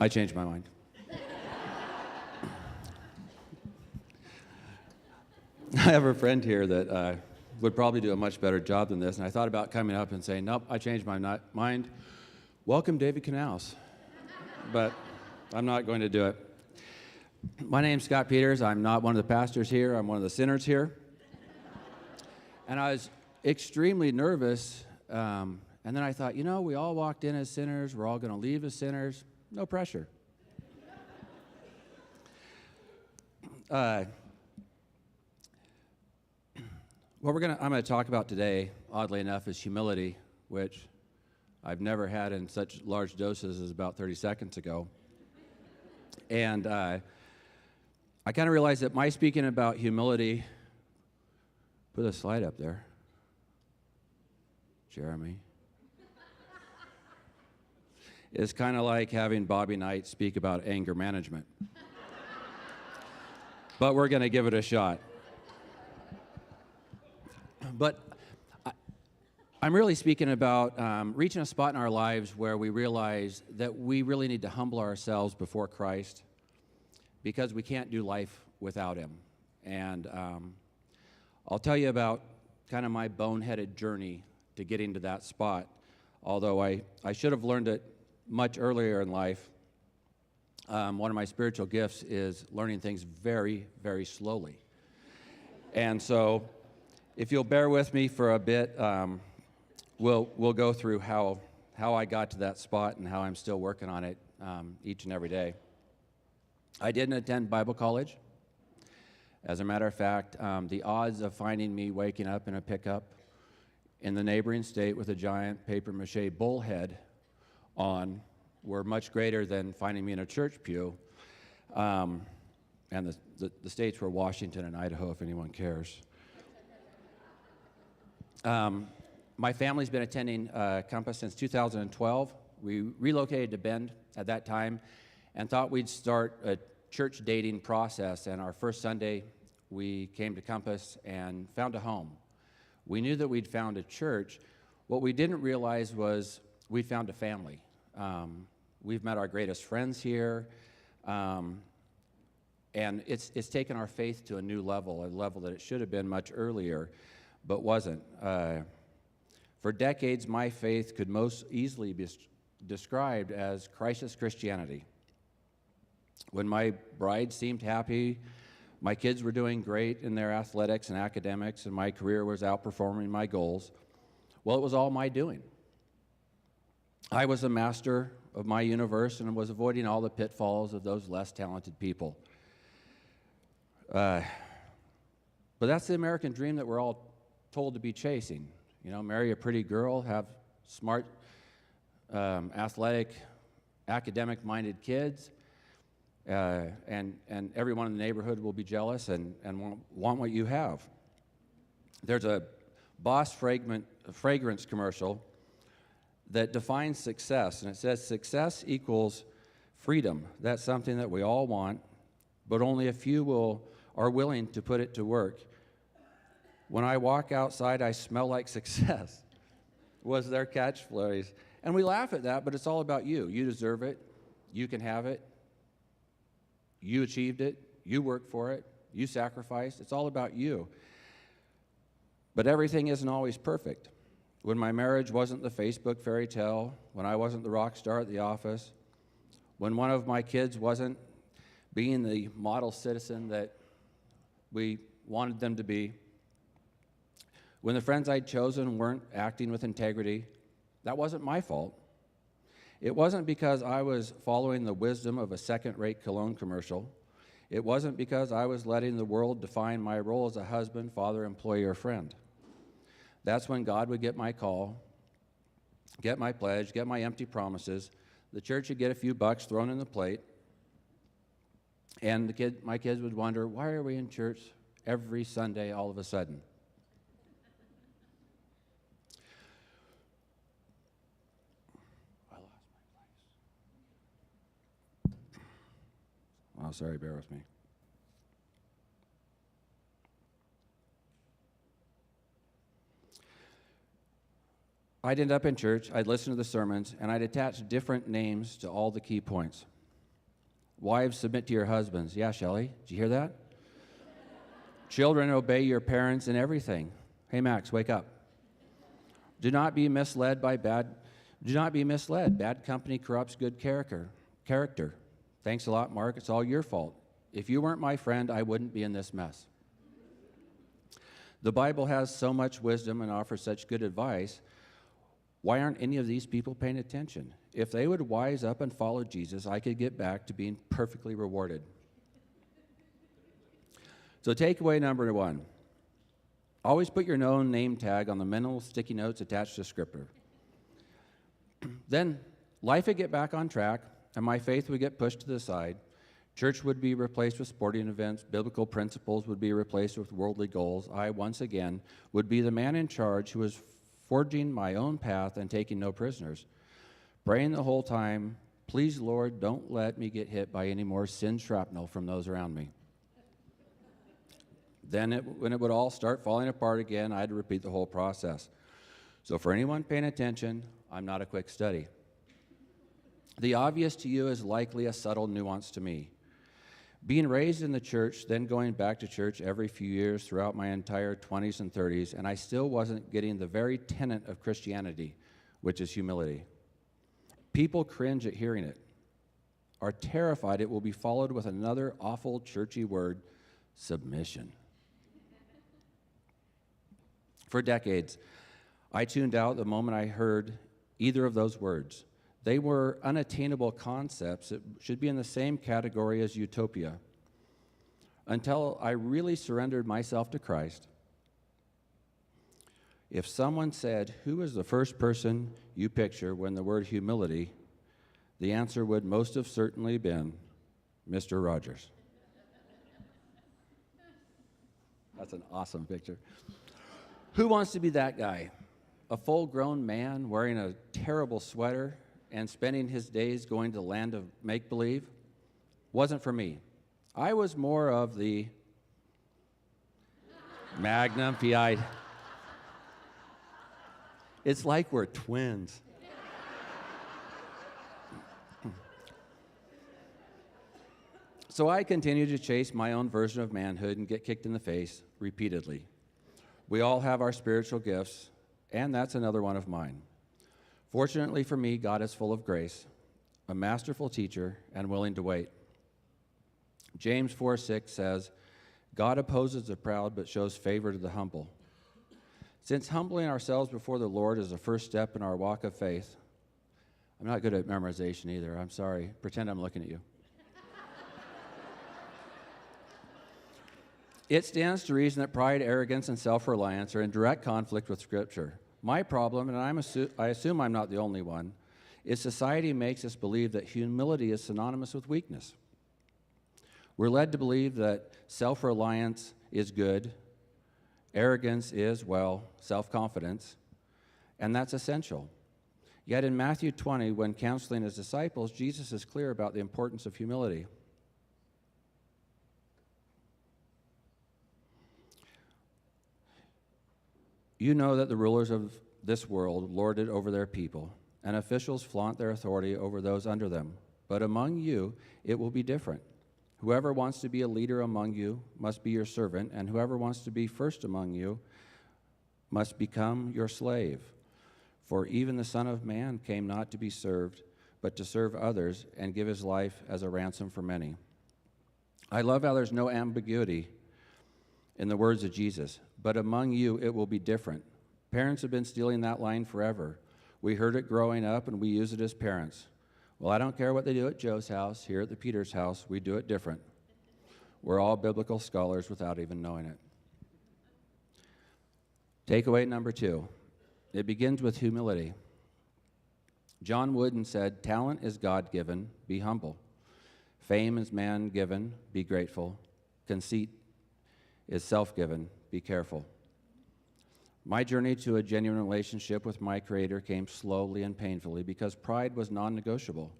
I changed my mind. I have a friend here that would probably do a much better job than this, and I thought about coming up and saying, nope, I changed my mind. Welcome, David Canals. But I'm not going to do it. My name's Scott Peters. I'm not one of the pastors here. I'm one of the sinners here. And I was extremely nervous, and then I thought, we all walked in as sinners. We're all going to leave as sinners. No pressure. What I'm going to talk about today, oddly enough, is humility, which I've never had in such large doses as about 30 seconds ago. And I kind of realized that my speaking about humility, put a slide up there, Jeremy, is kind of like having Bobby Knight speak about anger management. But we're going to give it a shot. But I'm really speaking about reaching a spot in our lives where we realize that we really need to humble ourselves before Christ because we can't do life without Him. And I'll tell you about kind of my boneheaded journey to getting to that spot, although I should have learned it much earlier in life. One of my spiritual gifts is learning things very, very slowly. And so if you'll bear with me for a bit, we'll go through how I got to that spot and how I'm still working on it each and every day. I didn't attend Bible college. As a matter of fact, the odds of finding me waking up in a pickup in the neighboring state with a giant papier-mâché bullhead on were much greater than finding me in a church pew. And the states were Washington and Idaho, if anyone cares. My family's been attending Compass since 2012. We relocated to Bend at that time and thought we'd start a church dating process. And our first Sunday, we came to Compass and found a home. We knew that we'd found a church. What we didn't realize was we'd found a family. We've met our greatest friends here. And it's taken our faith to a new level, a level that it should have been much earlier, but wasn't. For decades, my faith could most easily be described as crisis Christianity. When my bride seemed happy, my kids were doing great in their athletics and academics, and my career was outperforming my goals, well, it was all my doing. I was a master of my universe and was avoiding all the pitfalls of those less talented people. But that's the American dream that we're all told to be chasing. Marry a pretty girl, have smart, athletic, academic-minded kids, and everyone in the neighborhood will be jealous and want what you have. There's a Boss fragrance commercial that defines success, and it says success equals freedom. That's something that we all want, but only a few are willing to put it to work. When I walk outside, I smell like success, was their catchphrase. And we laugh at that, but it's all about you. You deserve it. You can have it. You achieved it. You worked for it. You sacrificed. It's all about you. But everything isn't always perfect. When my marriage wasn't the Facebook fairy tale, when I wasn't the rock star at the office, when one of my kids wasn't being the model citizen that we wanted them to be, when the friends I'd chosen weren't acting with integrity, that wasn't my fault. It wasn't because I was following the wisdom of a second-rate cologne commercial. It wasn't because I was letting the world define my role as a husband, father, employee, or friend. That's when God would get my call, get my pledge, get my empty promises. The church would get a few bucks thrown in the plate, and my kids would wonder, why are we in church every Sunday all of a sudden? Oh, sorry, bear with me. I'd end up in church, I'd listen to the sermons, and I'd attach different names to all the key points. Wives, submit to your husbands. Yeah, Shelley, did you hear that? Children, obey your parents in everything. Hey, Max, wake up. Do not be misled. Bad company corrupts good character. Thanks a lot, Mark. It's all your fault. If you weren't my friend, I wouldn't be in this mess. The Bible has so much wisdom and offers such good advice. Why aren't any of these people paying attention? If they would wise up and follow Jesus, I could get back to being perfectly rewarded. So takeaway number 1. Always put your known name tag on the mental sticky notes attached to Scripture. Then life would get back on track, and my faith would get pushed to the side. Church would be replaced with sporting events. Biblical principles would be replaced with worldly goals. I, once again, would be the man in charge who was forging my own path and taking no prisoners. Praying the whole time, please, Lord, don't let me get hit by any more sin shrapnel from those around me. Then when it would all start falling apart again, I had to repeat the whole process. So for anyone paying attention, I'm not a quick study. The obvious to you is likely a subtle nuance to me. Being raised in the church, then going back to church every few years throughout my entire 20s and 30s, and I still wasn't getting the very tenet of Christianity, which is humility. People cringe at hearing it, are terrified it will be followed with another awful churchy word, submission. For decades, I tuned out the moment I heard either of those words. They were unattainable concepts that should be in the same category as utopia. Until I really surrendered myself to Christ, if someone said, who is the first person you picture when the word humility, the answer would most have certainly been Mr. Rogers. That's an awesome picture. Who wants to be that guy? A full-grown man wearing a terrible sweater and spending his days going to the land of make-believe? Wasn't for me. I was more of the Magnum PI. It's like we're twins. So I continued to chase my own version of manhood and get kicked in the face repeatedly. We all have our spiritual gifts, and that's another one of mine. Fortunately for me, God is full of grace, a masterful teacher, and willing to wait. James 4:6 says, God opposes the proud but shows favor to the humble. Since humbling ourselves before the Lord is the first step in our walk of faith, I'm not good at memorization either, I'm sorry. Pretend I'm looking at you. It stands to reason that pride, arrogance, and self-reliance are in direct conflict with Scripture. My problem, and I assume I'm not the only one, is society makes us believe that humility is synonymous with weakness. We're led to believe that self-reliance is good, arrogance is, well, self-confidence, and that's essential. Yet in Matthew 20, when counseling his disciples, Jesus is clear about the importance of humility. You know that the rulers of this world lord it over their people, and officials flaunt their authority over those under them. But among you, it will be different. Whoever wants to be a leader among you must be your servant, and whoever wants to be first among you must become your slave. For even the Son of Man came not to be served, but to serve others and give his life as a ransom for many. I love how there's no ambiguity in the words of Jesus. But among you, it will be different. Parents have been stealing that line forever. We heard it growing up, and we use it as parents. Well, I don't care what they do at Joe's house. Here at the Peters house, we do it different. We're all biblical scholars without even knowing it. Takeaway number 2. It begins with humility. John Wooden said, talent is God-given, be humble. Fame is man-given, be grateful. Conceit is self-given, be careful. My journey to a genuine relationship with my Creator came slowly and painfully because pride was non-negotiable.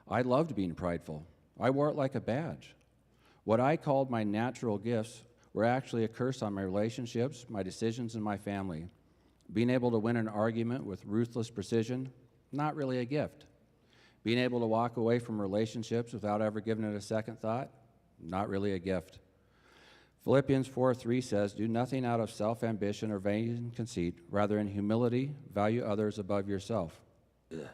I loved being prideful. I wore it like a badge. What I called my natural gifts were actually a curse on my relationships, my decisions, and my family. Being able to win an argument with ruthless precision, not really a gift. Being able to walk away from relationships without ever giving it a second thought? Not really a gift. Philippians 4:3 says, "Do nothing out of self-ambition or vain conceit. Rather, in humility, value others above yourself." Ugh.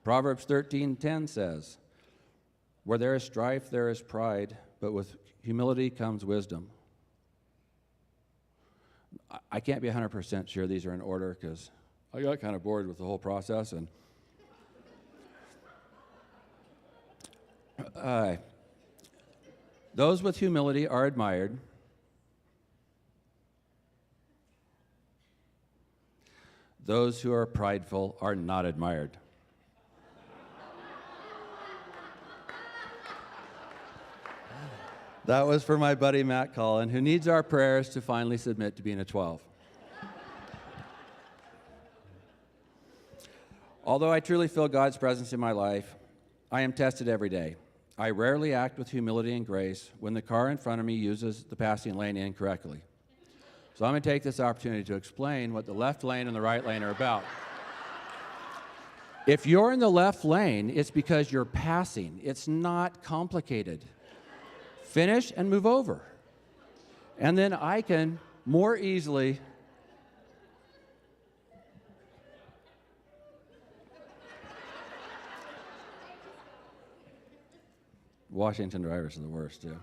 Proverbs 13:10 says, "Where there is strife, there is pride, but with humility comes wisdom." I can't be 100% sure these are in order because I got kind of bored with the whole process. And those with humility are admired. Those who are prideful are not admired. That was for my buddy Matt Collin, who needs our prayers to finally submit to being a 12. Although I truly feel God's presence in my life, I am tested every day. I rarely act with humility and grace when the car in front of me uses the passing lane incorrectly. So I'm going to take this opportunity to explain what the left lane and the right lane are about. If you're in the left lane, it's because you're passing. It's not complicated. Finish and move over. And then I can more easily Washington drivers are the worst, too.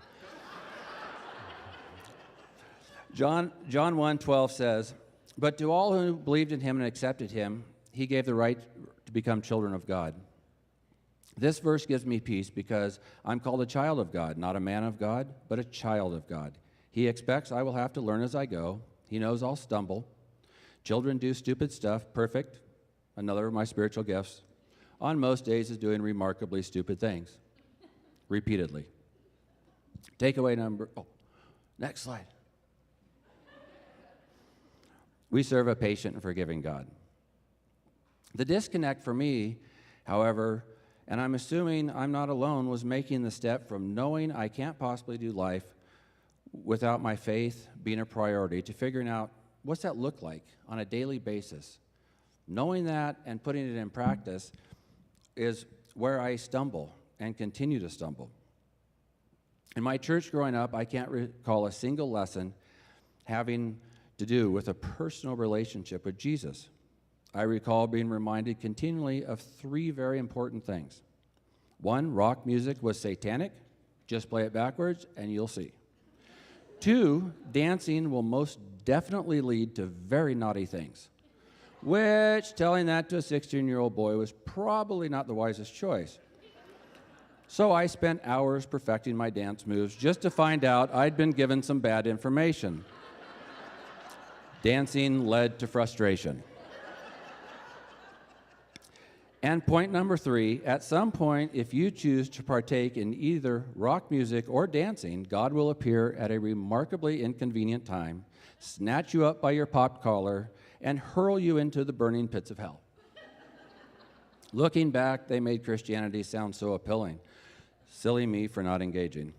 John 1:12 says, "But to all who believed in him and accepted him, he gave the right to become children of God." This verse gives me peace because I'm called a child of God, not a man of God, but a child of God. He expects I will have to learn as I go. He knows I'll stumble. Children do stupid stuff, perfect, another of my spiritual gifts, on most days is doing remarkably stupid things, repeatedly. Next slide. We serve a patient and forgiving God. The disconnect for me, however, and I'm assuming I'm not alone, was making the step from knowing I can't possibly do life without my faith being a priority to figuring out what's that look like on a daily basis. Knowing that and putting it in practice is where I stumble and continue to stumble. In my church growing up, I can't recall a single lesson having to do with a personal relationship with Jesus. I recall being reminded continually of three very important things. One, rock music was satanic. Just play it backwards and you'll see. Two, dancing will most definitely lead to very naughty things, which telling that to a 16-year-old boy was probably not the wisest choice. So I spent hours perfecting my dance moves just to find out I'd been given some bad information. Dancing led to frustration. And point number three, at some point, if you choose to partake in either rock music or dancing, God will appear at a remarkably inconvenient time, snatch you up by your popped collar, and hurl you into the burning pits of hell. Looking back, they made Christianity sound so appealing. Silly me for not engaging.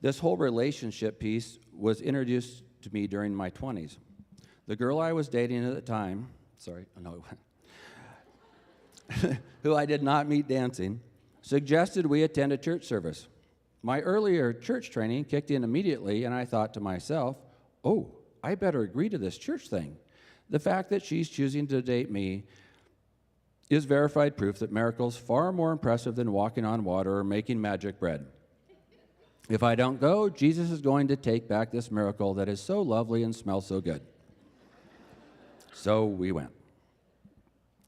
This whole relationship piece was introduced to me during my 20s. The girl I was dating at the time, who I did not meet dancing, suggested we attend a church service. My earlier church training kicked in immediately, and I thought to myself, oh, I better agree to this church thing. The fact that she's choosing to date me is verified proof that miracles far more impressive than walking on water or making magic bread. If I don't go, Jesus is going to take back this miracle that is so lovely and smells so good. So we went.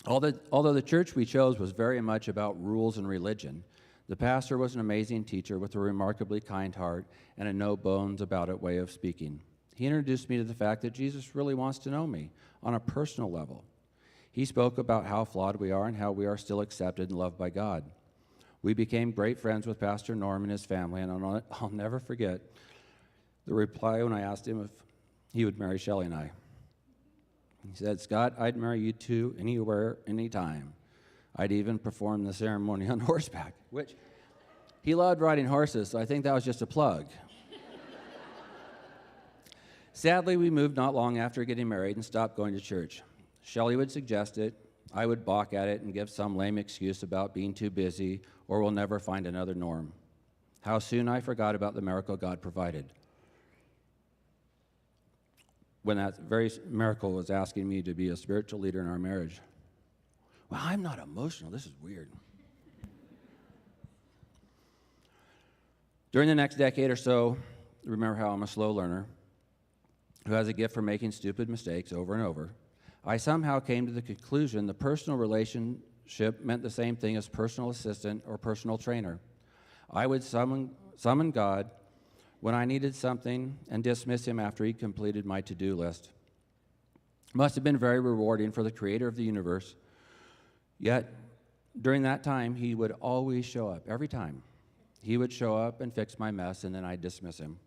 Although the church we chose was very much about rules and religion, the pastor was an amazing teacher with a remarkably kind heart and a no-bones-about-it way of speaking. He introduced me to the fact that Jesus really wants to know me on a personal level. He spoke about how flawed we are and how we are still accepted and loved by God. We became great friends with Pastor Norm and his family, and I'll never forget the reply when I asked him if he would marry Shelley and I. He said, "Scott, I'd marry you too, anywhere, anytime. I'd even perform the ceremony on horseback," which he loved riding horses, so I think that was just a plug. Sadly, we moved not long after getting married and stopped going to church. Shelley would suggest it, I would balk at it and give some lame excuse about being too busy or will never find another Norm. How soon I forgot about the miracle God provided. When that very miracle was asking me to be a spiritual leader in our marriage. Well, I'm not emotional. This is weird. During the next decade or so, remember how I'm a slow learner who has a gift for making stupid mistakes over and over. I somehow came to the conclusion the personal relationship meant the same thing as personal assistant or personal trainer. I would summon God when I needed something and dismiss him after he completed my to-do list. Must have been very rewarding for the creator of the universe. Yet, during that time, he would always show up, every time. He would show up and fix my mess, and then I'd dismiss him.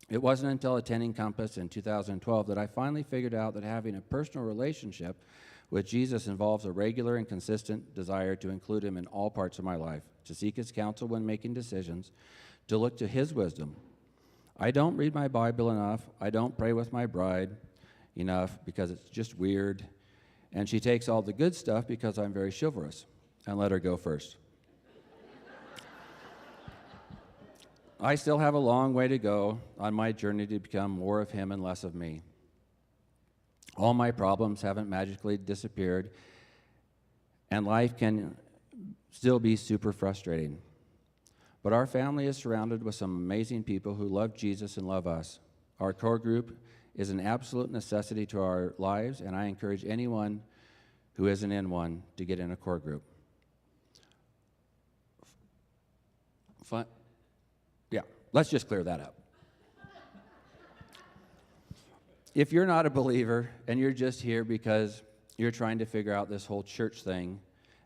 It wasn't until attending Compass in 2012 that I finally figured out that having a personal relationship with Jesus involves a regular and consistent desire to include him in all parts of my life, to seek his counsel when making decisions, to look to his wisdom. I don't read my Bible enough. I don't pray with my bride enough because it's just weird. And she takes all the good stuff because I'm very chivalrous, and let her go first. I still have a long way to go on my journey to become more of him and less of me. All my problems haven't magically disappeared, and life can still be super frustrating. But our family is surrounded with some amazing people who love Jesus and love us. Our core group is an absolute necessity to our lives, and I encourage anyone who isn't in one to get in a core group. Let's just clear that up. If you're not a believer and you're just here because you're trying to figure out this whole church thing,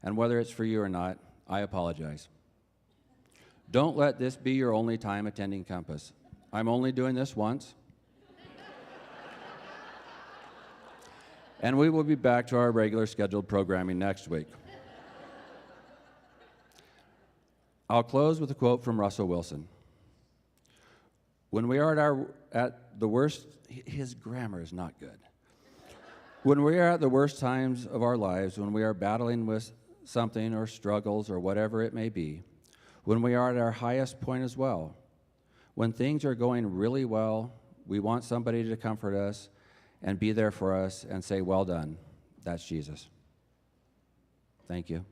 and whether it's for you or not, I apologize. Don't let this be your only time attending Compass. I'm only doing this once. And we will be back to our regular scheduled programming next week. I'll close with a quote from Russell Wilson. When we are at the worst, his grammar is not good. When we are at the worst times of our lives, when we are battling with something or struggles or whatever it may be, when we are at our highest point as well, when things are going really well, we want somebody to comfort us and be there for us and say, well done. That's Jesus. Thank you.